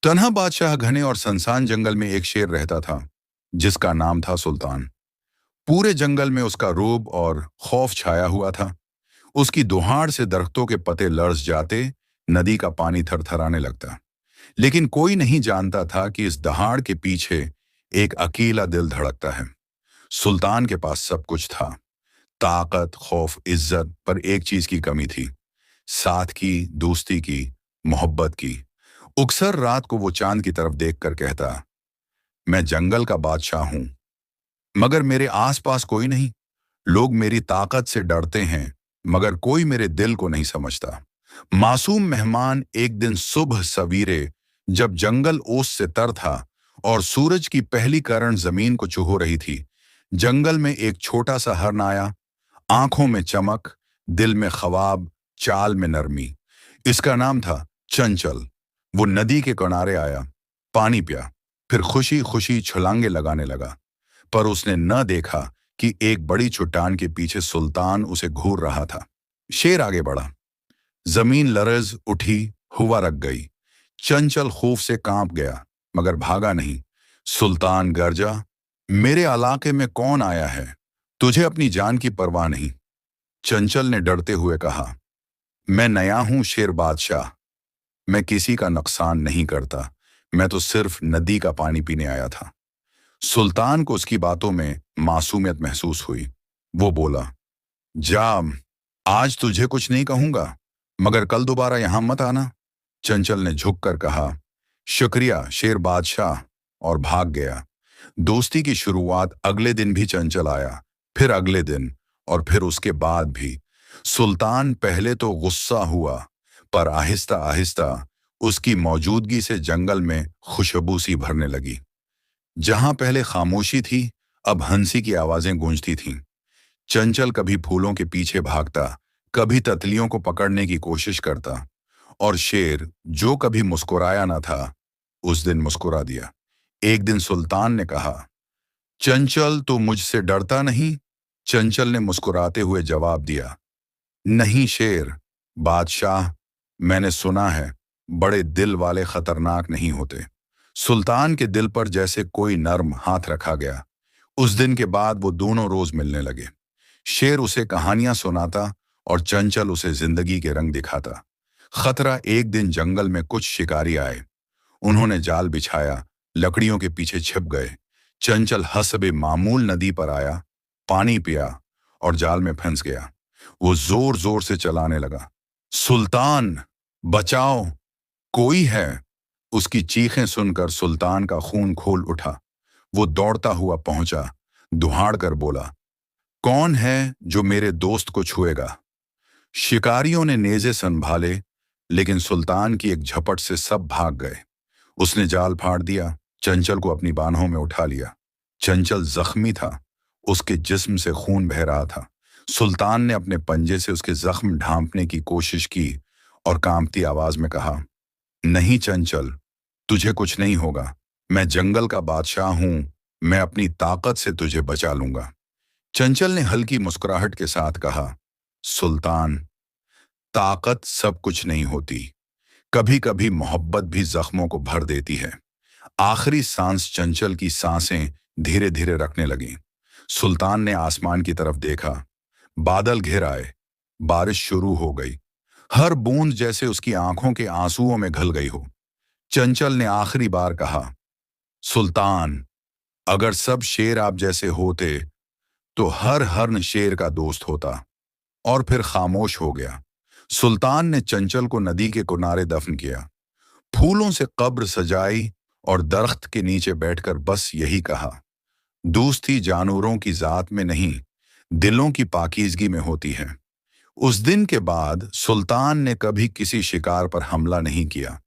तन्हा बादशाह घने और सुनसान जंगल में एक शेर रहता था जिसका नाम था सुल्तान। पूरे जंगल में उसका रूब और खौफ छाया हुआ था। उसकी दुहाड़ से दरख्तों के पत्ते लर्ज जाते, नदी का पानी थरथराने लगता। लेकिन कोई नहीं जानता था कि इस दहाड़ के पीछे एक अकेला दिल धड़कता है। सुल्तान के पास सब कुछ था, ताकत, खौफ, इज्जत, पर एक चीज की कमी थी, साथ की, दोस्ती की, मोहब्बत की। अक्सर रात को वो चांद की तरफ देखकर कहता, मैं जंगल का बादशाह हूं, मगर मेरे आसपास कोई नहीं। लोग मेरी ताकत से डरते हैं, मगर कोई मेरे दिल को नहीं समझता। मासूम मेहमान एक दिन सुबह सवीरे, जब जंगल ओस से तर था और सूरज की पहली किरण जमीन को चुहो रही थी, जंगल में एक छोटा सा हरन आया। आंखों में चमक, दिल में ख्वाब, चाल में नरमी। इसका नाम था चंचल। वो नदी के किनारे आया, पानी पिया, फिर खुशी खुशी छलांगे लगाने लगा। पर उसने न देखा कि एक बड़ी चट्टान के पीछे सुल्तान उसे घूर रहा था। शेर आगे बढ़ा, जमीन लरज उठी, हुआ रख गई। चंचल खौफ से कांप गया, मगर भागा नहीं। सुल्तान गरजा, मेरे इलाके में कौन आया है? तुझे अपनी जान की परवाह नहीं। चंचल ने डरते हुए कहा, मैं नया हूं शेर बादशाह, मैं किसी का नुकसान नहीं करता, मैं तो सिर्फ नदी का पानी पीने आया था। सुल्तान को उसकी बातों में मासूमियत महसूस हुई। वो बोला, जा, आज तुझे कुछ नहीं कहूंगा, मगर कल दोबारा यहां मत आना। चंचल ने झुककर कहा, शुक्रिया शेर बादशाह, और भाग गया। दोस्ती की शुरुआत अगले दिन भी चंचल आया, फिर अगले दिन, और फिर उसके बाद भी। सुल्तान पहले तो गुस्सा हुआ, पर आहिस्ता आहिस्ता उसकी मौजूदगी से जंगल में खुशबू सी भरने लगी। जहां पहले खामोशी थी, अब हंसी की आवाजें गूंजती थीं। चंचल कभी फूलों के पीछे भागता, कभी तितलियों को पकड़ने की कोशिश करता, और शेर, जो कभी मुस्कुराया न था, उस दिन मुस्कुरा दिया। एक दिन सुल्तान ने कहा, चंचल, तू मुझसे डरता नहीं? चंचल ने मुस्कुराते हुए जवाब दिया, नहीं शेर बादशाह, मैंने सुना है बड़े दिल वाले खतरनाक नहीं होते। सुल्तान के दिल पर जैसे कोई नर्म हाथ रखा गया। उस दिन के बाद वो दोनों रोज मिलने लगे। शेर उसे कहानियां सुनाता और चंचल उसे जिंदगी के रंग दिखाता। खतरा, एक दिन जंगल में कुछ शिकारी आए। उन्होंने जाल बिछाया, लकड़ियों के पीछे छिप गए। चंचल हसबे मामूल नदी पर आया, पानी पिया और जाल में फंस गया। वो जोर जोर से चलाने लगा, सुल्तान बचाओ, कोई है। उसकी चीखें सुनकर सुल्तान का खून खोल उठा। वो दौड़ता हुआ पहुंचा, दुहाड़ कर बोला, कौन है जो मेरे दोस्त को छुएगा? शिकारियों ने नेजे संभाले, लेकिन सुल्तान की एक झपट से सब भाग गए। उसने जाल फाड़ दिया, चंचल को अपनी बाहों में उठा लिया। चंचल जख्मी था, उसके जिस्म से खून बह रहा था। सुल्तान ने अपने पंजे से उसके जख्म ढांपने की कोशिश की और कांपती आवाज में कहा, नहीं चंचल, तुझे कुछ नहीं होगा। मैं जंगल का बादशाह हूं, मैं अपनी ताकत से तुझे बचा लूंगा। चंचल ने हल्की मुस्कुराहट के साथ कहा, सुल्तान, ताकत सब कुछ नहीं होती, कभी कभी मोहब्बत भी जख्मों को भर देती है। आखिरी सांस चंचल की सांसें धीरे धीरे रखने लगी। सुल्तान ने आसमान की तरफ देखा। बादल घिर आए, बारिश शुरू हो गई, हर बूंद जैसे उसकी आंखों के आंसुओं में घल गई हो। चंचल ने आखिरी बार कहा, सुल्तान, अगर सब शेर आप जैसे होते तो हर हर्न शेर का दोस्त होता। और फिर खामोश हो गया। सुल्तान ने चंचल को नदी के किनारे दफन किया, फूलों से कब्र सजाई और दरख्त के नीचे बैठकर बस यही कहा, दोस्ती जानवरों की जात में नहीं, दिलों की पाकीज़गी में होती है। उस दिन के बाद सुल्तान ने कभी किसी शिकार पर हमला नहीं किया।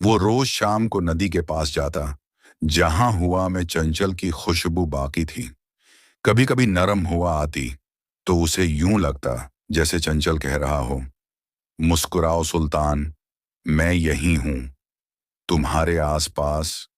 वो रोज शाम को नदी के पास जाता, जहां हुआ में चंचल की खुशबू बाकी थी। कभी कभी नरम हुआ आती, तो उसे यूं लगता जैसे चंचल कह रहा हो, मुस्कुराओ सुल्तान, मैं यही हूं, तुम्हारे आसपास,